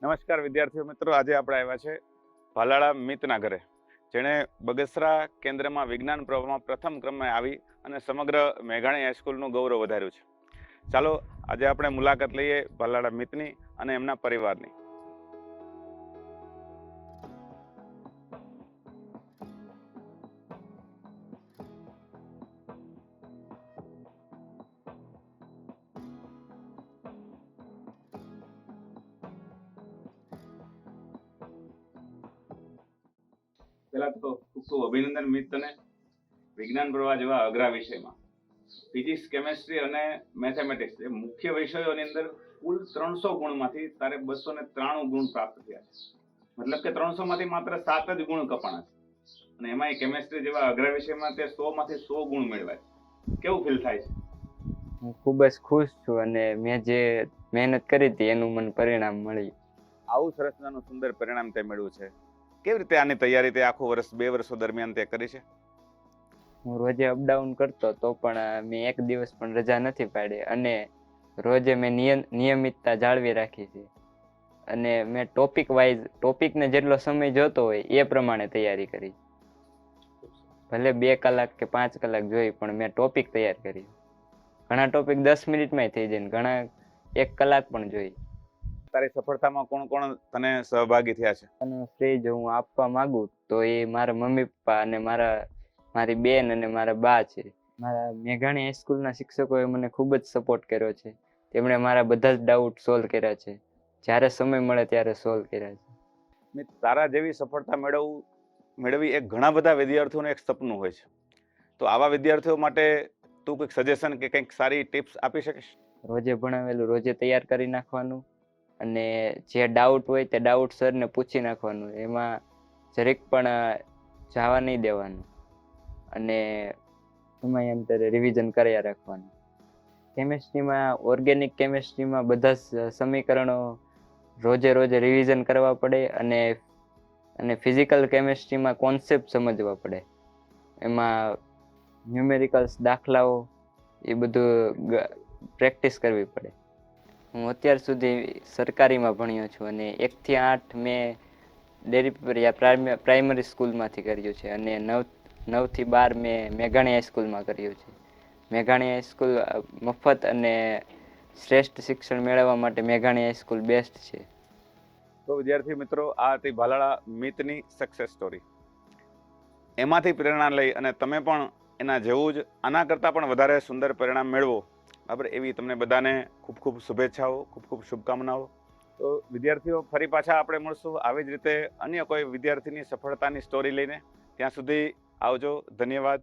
નમસ્કાર વિદ્યાર્થીઓ મિત્રો, આજે આપણે આવ્યા છે ભાલાળા મિતના ઘરે, જેણે બગસરા કેન્દ્રમાં વિજ્ઞાન પ્રવાહમાં પ્રથમ ક્રમે આવી અને સમગ્ર મેઘાણી હાઈસ્કૂલનું ગૌરવ વધાર્યું છે. ચાલો આજે આપણે મુલાકાત લઈએ ભાલાળા મિતની અને એમના પરિવારની. પહેલા તો ખૂબ ખૂબ અભિનંદન મિત તને વિજ્ઞાન પ્રવાહ જેવા અઘરા વિષયમાં ફિઝિક્સ, કેમેસ્ટ્રી અને મેથેમેટિક્સ એ મુખ્ય વિષયોની અંદર કુલ 300 ગુણમાંથી તારે 293 ગુણ પ્રાપ્ત થયા છે. મતલબ કે 300 માંથી માત્ર 7 જ ગુણ કપાણા છે અને એમાં કેમેસ્ટ્રી જેવા અઘરા વિષયમાં તે 100 માંથી 100 ગુણ મેળવ્યા છે. કેવું ફીલ થાય છે? હું ખૂબ જ ખુશ છું અને મેં જે મહેનત કરી હતી એનું મને પરિણામ મળ્યું. આવું સરસ નાનું સુંદર પરિણામ તે મેળવ્યું છે. કેવી રીતે આની તૈયારી તે આખું વર્ષ 2 વર્ષો દરમિયાન તે કરી છે? હું રોજે અપડાઉન કરતો તો પણ મેં એક દિવસ પણ રજા નથી પાડી અને રોજે મેં નિયમિતતા જાળવી રાખી છે અને મેં ટોપિકને જેટલો સમય જોતો હોય એ પ્રમાણે તૈયારી કરી. ભલે 2 કલાક કે 5 કલાક જોઈ પણ મેં ટોપિક તૈયાર કરી. ઘણા ટોપિક 10 મિનિટમાં થઈ જાય, ઘણા 1 કલાક પણ જોઈ. તારી સફળતામાં કોણ કોણ તને સહભાગી થયા છે? અને શ્રેય જો હું આપવા માંગુ તો એ મારા મમ્મી પપ્પા અને મારી બેન અને મારા બા છે. મારા મેઘાણી હાઈસ્કૂલના શિક્ષકોએ મને ખૂબ જ સપોર્ટ કર્યો છે. તેમણે મારા બધા જ ડાઉટ સોલ્વ કર્યા છે. જ્યારે સમય મળે ત્યારે સોલ્વ કર્યા છે. તારા જેવી સફળતા મેળવી એક ઘણા બધા વિદ્યાર્થીઓનું એક સપનું હોય છે. તો આવા વિદ્યાર્થીઓ માટે તું કંઈક સજેશન કે કંઈક સારી ટિપ્સ આપી શકીશ? રોજે ભણાવેલું રોજે તૈયાર કરી નાખવાનું અને જે ડાઉટ હોય તે ડાઉટ સરને પૂછી નાખવાનું. એમાં જરીક પણ જવા નહીં દેવાનું અને સમયાંતરે રિવિઝન કર્યા રાખવાનું. કેમેસ્ટ્રીમાં, ઓર્ગેનિક કેમેસ્ટ્રીમાં બધા જ સમીકરણો રોજે રિવિઝન કરવા પડે અને ફિઝિકલ કેમેસ્ટ્રીમાં કોન્સેપ્ટ સમજવા પડે. એમાં ન્યુમેરિકલ્સ, દાખલાઓ એ બધું પ્રેક્ટિસ કરવી પડે. હું અત્યાર સુધી સરકારીમાં ભણ્યો છું અને 1 થી 8 મેં ડેરીપરિયા પ્રાઇમરી સ્કૂલમાંથી કર્યું છે અને 9 થી 12 મેં મેઘાણી હાઈસ્કૂલમાં કર્યું છે. મેઘાણી હાઈસ્કૂલ મફત અને શ્રેષ્ઠ શિક્ષણ મેળવવા માટે મેઘાણી હાઈસ્કૂલ બેસ્ટ છે. તો વિદ્યાર્થી મિત્રો, આ હતી ભાલાળા મિતની સક્સેસ સ્ટોરી. એમાંથી પ્રેરણા લઈ અને તમે પણ એના જેવું જ આના કરતાં પણ વધારે સુંદર પરિણામ મેળવો, બરાબર, એવી તમને બધાને ખૂબ ખૂબ શુભેચ્છાઓ, ખૂબ ખૂબ શુભકામનાઓ. તો વિદ્યાર્થીઓ, ફરી પાછા આપણે મળશું આવી જ રીતે અન્ય કોઈ વિદ્યાર્થીની સફળતાની સ્ટોરી લઈને. ત્યાં સુધી આવજો. ધન્યવાદ.